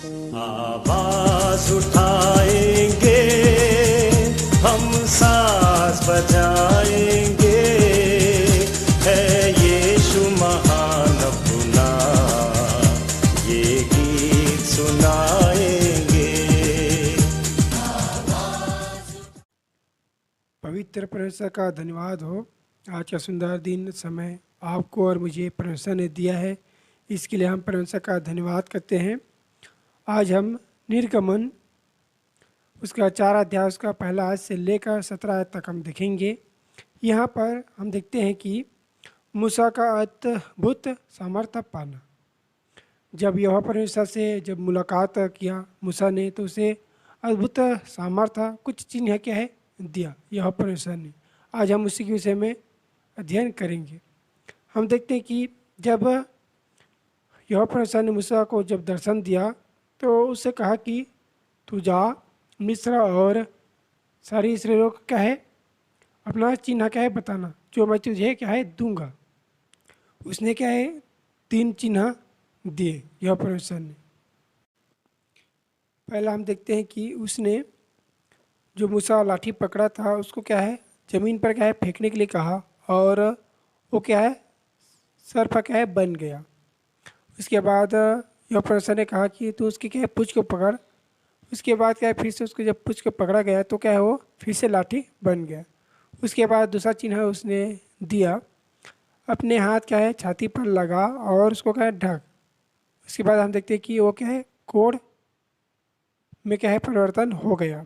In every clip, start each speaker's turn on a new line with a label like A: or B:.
A: आवाज उठाएंगे, हम साज बजाएंगे, है यीशु महान अपना, ये गीत सुनाएंगे।
B: पवित्र परमेश्वर का धन्यवाद हो। आज का सुंदर दिन समय आपको और मुझे परमेश्वर ने दिया है, इसके लिए हम परमेश्वर का धन्यवाद करते हैं। आज हम निर्गमन उसका 4 अध्याय उसका पहला आयत से लेकर 17 आयत तक हम देखेंगे। यहाँ पर हम देखते हैं कि मूसा का अद्भुत सामर्थ्य पाना। जब यहोवा परमेश्वर से जब मुलाकात किया मूसा ने, तो उसे अद्भुत सामर्थ्य कुछ चिन्ह क्या है दिया यहोवा परमेश्वर ने। आज हम उसी के विषय में अध्ययन करेंगे। हम देखते हैं कि जब यहोवा परमेश्वर ने मूसा को जब दर्शन दिया तो उससे कहा कि तू जा मिस्र और सारी इस्राएलियों को क्या है अपना चिन्ह क्या है बताना, जो मैं तुझे क्या है दूंगा। उसने क्या है 3 चिन्ह दिए यहोवा परमेश्वर ने। पहला हम देखते हैं कि उसने जो मूसा लाठी पकड़ा था उसको क्या है ज़मीन पर क्या है फेंकने के लिए कहा, और वो क्या है सर्प क्या है बन गया। उसके बाद यहोवा परमेश्वर ने कहा कि तू उसकी क्या है पूँछ को पकड़। उसके बाद क्या है फिर से उसको जब पूँछ को पकड़ा गया तो क्या है वो फिर से लाठी बन गया। उसके बाद दूसरा चिन्ह उसने दिया, अपने हाथ क्या है छाती पर लगा और उसको क्या है ढक। उसके बाद हम देखते हैं कि वो क्या है कोढ़ में क्या है परिवर्तन हो गया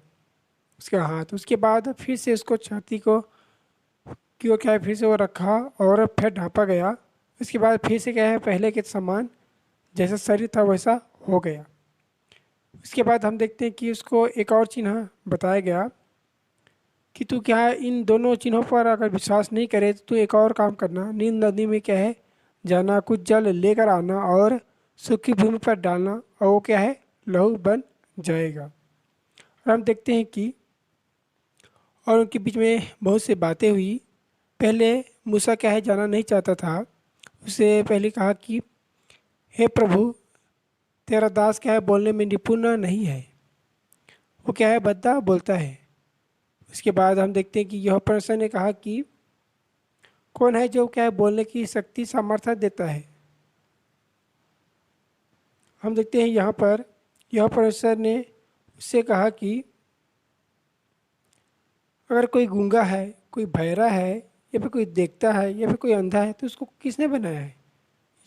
B: उसका हाथ। उसके बाद फिर से उसको छाती को क्यों क्या है फिर से वो रखा और फिर ढांपा गया। उसके बाद फिर से क्या है पहले के समान जैसा शरीर था वैसा हो गया। उसके बाद हम देखते हैं कि उसको एक और चिन्ह बताया गया कि तू क्या है इन दोनों चिन्हों पर अगर विश्वास नहीं करे तो तू एक और काम करना, नींद नदी में क्या है जाना, कुछ जल लेकर आना और सूखी भूमि पर डालना और वो क्या है लहू बन जाएगा। और हम देखते हैं कि और उनके बीच में बहुत सी बातें हुई। पहले मूसा क्या है जाना नहीं चाहता था। उसे पहले कहा कि हे प्रभु तेरा दास क्या है बोलने में निपुण नहीं है, वो क्या है भद्दा बोलता है। उसके बाद हम देखते हैं कि यह परमेश्वर ने कहा कि कौन है जो क्या है बोलने की शक्ति सामर्थ्य देता है। हम देखते हैं यहाँ पर यह परमेश्वर ने उससे कहा कि अगर कोई गूंगा है, कोई बहरा है, या फिर कोई देखता है, या फिर कोई अंधा है, तो उसको किसने बनाया है?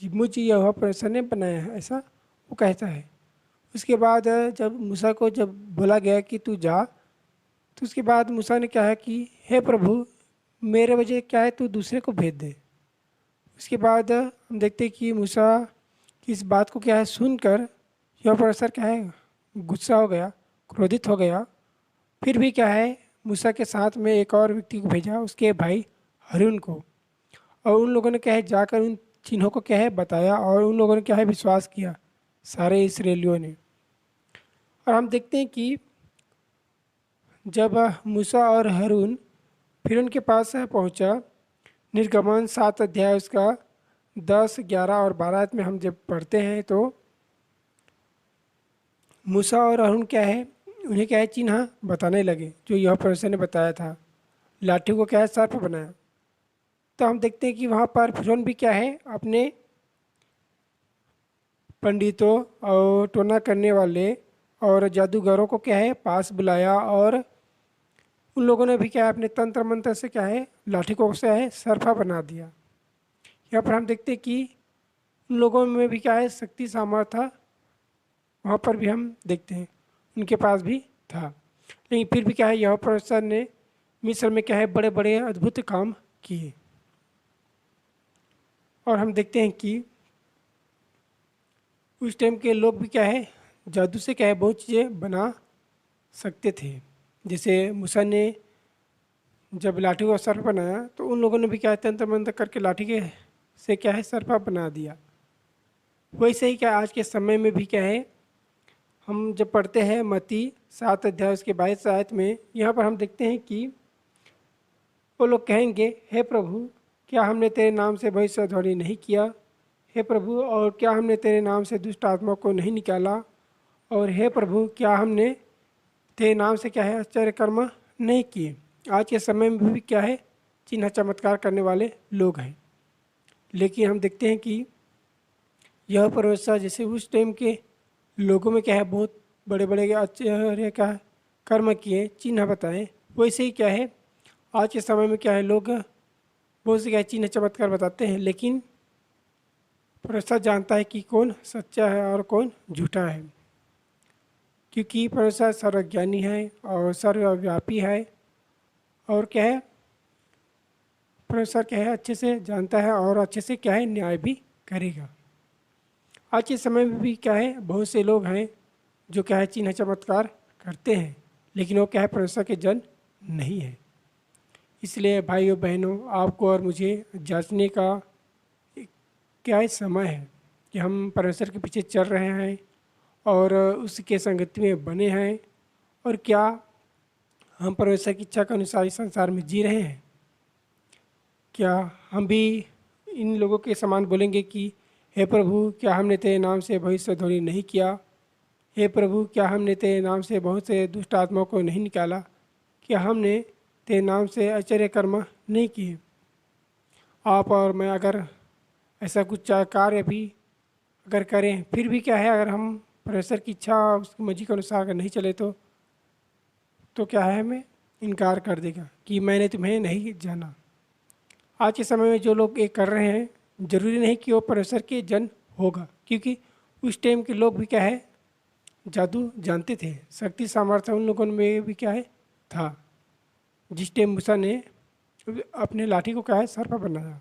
B: मुझे यहोवा परमेश्वर ने बनाया है, ऐसा वो कहता है। उसके बाद जब मूसा को जब बोला गया कि तू जा, तो उसके बाद मूसा ने कहा कि हे प्रभु मेरे वजह क्या है तू दूसरे को भेज दे। उसके बाद हम देखते हैं कि मूसा की इस बात को क्या है सुनकर यहोवा परमेश्वर क्या है गुस्सा हो गया, क्रोधित हो गया। फिर भी क्या है मूसा के साथ में एक और व्यक्ति को भेजा, उसके भाई हारून को, और उन लोगों ने क्या है जाकर उन चिन्हों को क्या है बताया और उन लोगों ने क्या है विश्वास किया सारे इस्राएलियों ने। और हम देखते हैं कि जब मूसा और हारून फिर उनके पास पहुंचा, निर्गमन 7 अध्याय उसका 10, 11 और 12 में हम जब पढ़ते हैं तो मूसा और हारून क्या है उन्हें क्या है चिन्ह बताने लगे जो यह परमेश्वर ने बताया था। लाठी को क्या है सर्प बनाया। तो हम देखते हैं कि वहाँ पर फिरौन भी क्या है अपने पंडितों और टोना करने वाले और जादूगरों को क्या है पास बुलाया, और उन लोगों ने भी क्या है अपने तंत्र मंत्र से क्या है लाठी को क्या है सर्फा बना दिया। यहाँ पर हम देखते हैं कि उन लोगों में भी क्या है शक्ति सामर्थ्य वहाँ पर भी हम देखते हैं उनके पास भी था। लेकिन फिर भी क्या है यहोवा परमेश्वर ने मिस्र में क्या है बड़े बड़े अद्भुत काम किए। और हम देखते हैं कि उस टाइम के लोग भी क्या है जादू से क्या है बहुत चीज़ें बना सकते थे। जैसे मूसा ने जब लाठी को सर्प बनाया तो उन लोगों ने भी क्या है तंत्र मंत्र करके लाठी के से क्या है सर्पा बना दिया। वैसे ही क्या आज के समय में भी क्या है हम जब पढ़ते हैं मत्ती 7 अध्याय उसके 22 आयत में, यहाँ पर हम देखते हैं कि वो लोग कहेंगे हे प्रभु क्या हमने तेरे नाम से भविष्यवाणी नहीं किया, हे प्रभु और क्या हमने तेरे नाम से दुष्ट आत्मा को नहीं निकाला, और हे प्रभु, क्या हमने तेरे नाम से क्या है आश्चर्य कर्म नहीं किए। आज के समय में भी क्या है चिन्ह चमत्कार करने वाले लोग हैं, लेकिन हम देखते हैं कि यह परमेश्वर जैसे उस टाइम के लोगों में क्या है बहुत बड़े बड़े आश्चर्य का कर्म किए, चिन्ह बताए, वैसे ही क्या है आज के समय में क्या है लोग बहुत से क्या है चिन्ह चमत्कार बताते हैं, लेकिन परमेश्वर जानता है कि कौन सच्चा है और कौन झूठा है, क्योंकि परमेश्वर सर्वज्ञानी है और सर्वव्यापी है। और क्या है परमेश्वर क्या है अच्छे से जानता है और अच्छे से क्या है न्याय भी करेगा। आज के समय में भी क्या है बहुत से लोग हैं जो क्या है चिन्ह चमत्कार करते हैं, लेकिन वो क्या है परमेश्वर के जन नहीं है। इसलिए भाइयों बहनों, आपको और मुझे जांचने का क्या है समय है कि हम परमेश्वर के पीछे चल रहे हैं और उसके संगति में बने हैं, और क्या हम परमेश्वर की इच्छा के अनुसार इस संसार में जी रहे हैं। क्या हम भी इन लोगों के समान बोलेंगे कि हे प्रभु, क्या हमने तेरे नाम से भविष्यद्वाणी नहीं किया। हे प्रभु, क्या हमने तेरे नाम से बहुत से दुष्ट आत्माओं को नहीं निकाला। क्या हमने तेरे नाम से आश्चर्य कर्म नहीं किए। आप और मैं अगर ऐसा कुछ कार्य भी अगर करें, फिर भी क्या है अगर हम परमेश्वर की इच्छा उसकी मर्जी के अनुसार अगर नहीं चले तो क्या है हमें इनकार कर देगा कि मैंने तुम्हें नहीं जाना। आज के समय में जो लोग ये कर रहे हैं, जरूरी नहीं कि वो परमेश्वर के जन होगा, क्योंकि उस टाइम के लोग भी क्या है जादू जानते थे, शक्ति सामर्थ्य उन लोगों में भी क्या है था। जिस टाइम मूसा ने अपने लाठी को क्या है सर्प बनाया।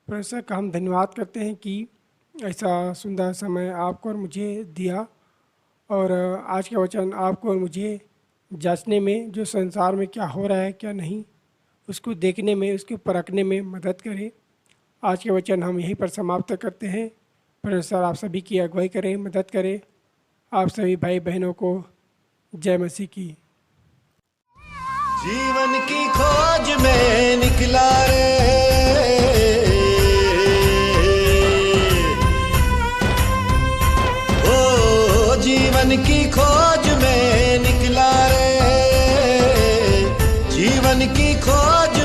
B: परमेश्वर का हम धन्यवाद करते हैं कि ऐसा सुंदर समय आपको और मुझे दिया, और आज का वचन आपको और मुझे जांचने में जो संसार में क्या हो रहा है क्या नहीं उसको देखने में, उसको परखने में मदद करे। आज के वचन हम यहीं पर समाप्त करते हैं। परमेश्वर आप सभी की अगुवाई करें, मदद करें। आप सभी भाई बहनों को जय मसीह की।
A: जीवन की खोज में निकला रे, ओ जीवन की खोज में निकला रे, जीवन की खोज